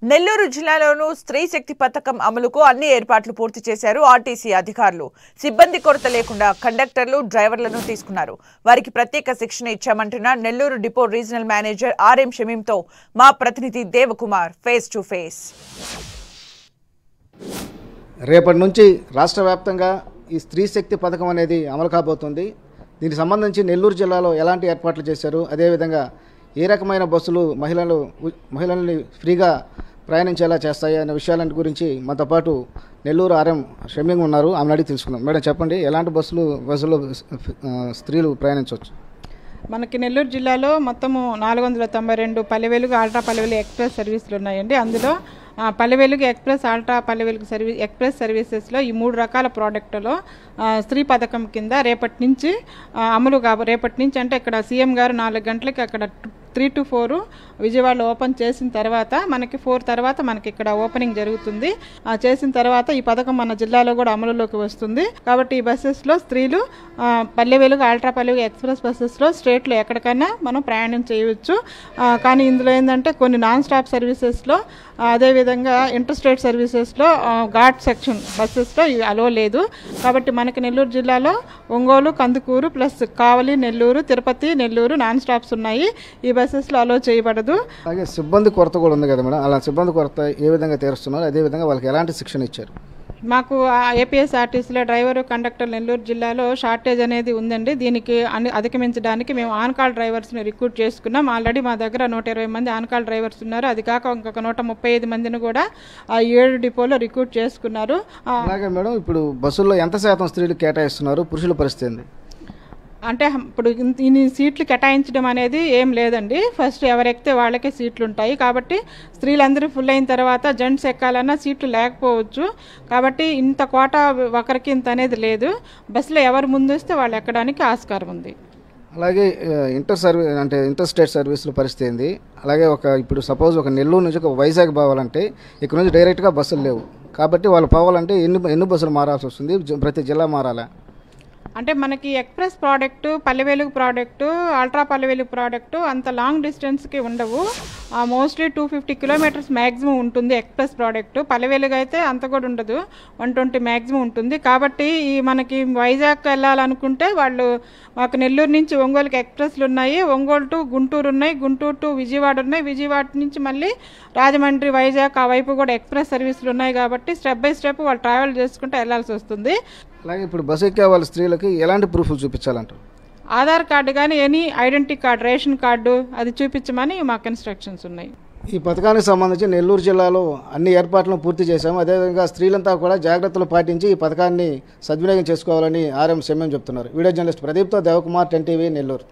నెల్లూరు జిల్లాలోనూ స్త్రీ శక్తి పథకం అమలుకు అన్ని ఏర్పాట్లు పూర్తి చేశారు ఆర్టీసీ అధికారులు. సిబ్బంది కొరత లేకుండా కండక్టర్లు, డ్రైవర్లను తీసుకున్నారు. వారికి ప్రత్యేక శిక్షణ ఇచ్చామంటున్న Nellore depot regional manager RM షమీంతో మా ప్రతినిధి దేవకుమార్ ఫేస్ టు ఫేస్. రేపటి నుంచి రాష్ట్ర వ్యాప్తంగా ఈ స్త్రీ శక్తి పథకం అనేది అమలు కాబోతుంది. దీనికి సంబంధించి నెల్లూరు జిల్లాలో ఎలాంటి ఏర్పాట్లు చేశారు, అదేవిధంగా ఏ రకమైన బస్సులు మహిళల్ని ఫ్రీగా ప్రయాణించేలా చేస్తాయి అనే విషయాల గురించి మనతో పాటు నెల్లూరు ఆర్ఎం షమీం ఉన్నారు. ఆమెను అడిగి తెలుసుకుందాం. మేడం చెప్పండి, ఎలాంటి బస్సులు స్త్రీలు ప్రయాణించవచ్చు? మనకి నెల్లూరు జిల్లాలో మొత్తము 492 పల్లె-వెలుగు, అల్ట్రా పల్లె-వెలుగు ఎక్స్ప్రెస్ సర్వీసులు ఉన్నాయండి. అందులో పల్లె-వెలుగు ఎక్స్ప్రెస్, అల్ట్రా పల్లె-వెలుగు ఎక్స్ప్రెస్ సర్వీసెస్లో ఈ 3 రకాల ప్రోడక్టులో స్త్రీ పథకం కింద రేపటి నుంచి అమలు రేపటి నుంచి అంటే ఇక్కడ సీఎం గారు 4 గంటలకి అక్కడ 3 to 4 విజయవాడలో ఓపెన్ చేసిన తర్వాత మనకి 4 తర్వాత మనకి ఇక్కడ ఓపెనింగ్ జరుగుతుంది. చేసిన తర్వాత ఈ పథకం మన జిల్లాలో కూడా అమలులోకి వస్తుంది. కాబట్టి ఈ బస్సెస్లో స్త్రీలు పల్లె-వెలుగు, అల్ట్రా పల్లె-వెలుగు ఎక్స్ప్రెస్ బస్సెస్లో స్టేట్లో ఎక్కడికైనా మనం ప్రయాణం చేయవచ్చు. కానీ ఇందులో ఏంటంటే కొన్ని నాన్ స్టాప్ సర్వీసెస్లో, అదేవిధంగా ఇంటర్ స్టేట్ సర్వీసెస్లో, ఘాట్ సెక్షన్ బస్సెస్లో ఇవి అలో లేదు. కాబట్టి మనకి నెల్లూరు జిల్లాలో ఒంగోలు, కందుకూరు ప్లస్ కావలి, నెల్లూరు, తిరుపతి, నెల్లూరు నాన్ స్టాప్స్ ఉన్నాయి. ఈ బస్సెస్లో అలో చేయబడదు. అలాగే సిబ్బంది కొరత కూడా ఉంది కదా మేడం, అలా సిబ్బంది కొరత ఏ విధంగా తీరుస్తున్నారు, అదేవిధంగా వాళ్ళకి ఎలాంటి శిక్షణ ఇచ్చారు? మాకు ఏపీఎస్ఆర్టీసీలో డ్రైవరు, కండక్టర్ నెల్లూరు జిల్లాలో షార్టేజ్ అనేది ఉందండి. దీనికి అధిగమించడానికి మేము ఆన్ కాల్ డ్రైవర్స్ని రిక్రూట్ చేసుకున్నాం. ఆల్రెడీ మా దగ్గర 120 మంది ఆన్ కాల్ డ్రైవర్స్ ఉన్నారు. అది కాక ఇంకొక 135 మందిని కూడా 7 డిపోలో రిక్రూట్ చేసుకున్నారు. అలాగే మేడం, ఇప్పుడు బస్సుల్లో ఎంత శాతం స్త్రీలు కేటాయిస్తున్నారు, పురుషుల పరిస్థితి ఏంది? అంటే ఇప్పుడు ఇన్ని సీట్లు కేటాయించడం అనేది ఏం లేదండి. ఫస్ట్ ఎవరెక్కితే వాళ్ళకే సీట్లు ఉంటాయి. కాబట్టి స్త్రీలందరూ ఫుల్ అయిన తర్వాత జెంట్స్ ఎక్కాలన్నా సీట్లు లేకపోవచ్చు. కాబట్టి ఇంత కోటా ఒకరికి ఇంత అనేది లేదు. బస్సులో ఎవరు ముందు వస్తే వాళ్ళు ఎక్కడానికి ఆస్కారం ఉంది. అలాగే ఇంటర్ స్టేట్ సర్వీసుల పరిస్థితి ఏంది? అలాగే ఇప్పుడు సపోజ్ ఒక నెల్లూరు నుంచి ఒక వైజాగ్ పోవాలంటే ఇక్కడ నుంచి డైరెక్ట్గా బస్సులు లేవు. కాబట్టి వాళ్ళు పోవాలంటే ఎన్ని బస్సులు మారాల్సి వస్తుంది? ప్రతి జిల్లా మారాలా? అంటే మనకి express product, Palle Velugu product, ultra Palle Velugu product అంత లాంగ్ డిస్టెన్స్కి ఉండవు. మోస్ట్లీ 250 కిలోమీటర్స్ మ్యాక్సిమం ఉంటుంది ఎక్స్ప్రెస్ ప్రోడక్టు. పల్లె-వెలుగు అయితే అంత కూడా ఉండదు, 120 మ్యాక్సిమం ఉంటుంది. కాబట్టి ఈ మనకి వైజాగ్ వెళ్ళాలనుకుంటే వాళ్ళు మాకు నెల్లూరు నుంచి ఒంగోలుకి ఎక్స్ప్రెస్లు ఉన్నాయి, ఒంగోలు టు గుంటూరు ఉన్నాయి, గుంటూరు టు విజయవాడ ఉన్నాయి, విజయవాడ నుంచి మళ్ళీ రాజమండ్రి, వైజాగ్ ఆ వైపు కూడా ఎక్స్ప్రెస్ సర్వీసులు ఉన్నాయి. కాబట్టి స్టెప్ బై స్టెప్ వాళ్ళు ట్రావెల్ చేసుకుంటూ వెళ్లాల్సి వస్తుంది. అలాగే ఇప్పుడు బస్సు ఎక్కే వాళ్ళ స్త్రీలకి ఎలాంటి ప్రూఫ్లు చూపించాలంటారు? ఆధార్ కార్డు కానీ any identity card, ration card అది చూపించమని మాకు ఇన్స్ట్రక్షన్స్ ఉన్నాయి. ఈ పథకానికి సంబంధించి నెల్లూరు జిల్లాలో అన్ని ఏర్పాట్లను పూర్తి చేశాము. అదేవిధంగా స్త్రీలంతా కూడా జాగ్రత్తలు పాటించి ఈ పథకాన్ని సద్వినియోగం చేసుకోవాలని ఆర్ఎం షమీం చెప్తున్నారు. వీడియో జర్నలిస్ట్ ప్రదీప్తో దేవకుమార్, 10 TV, నెల్లూరు.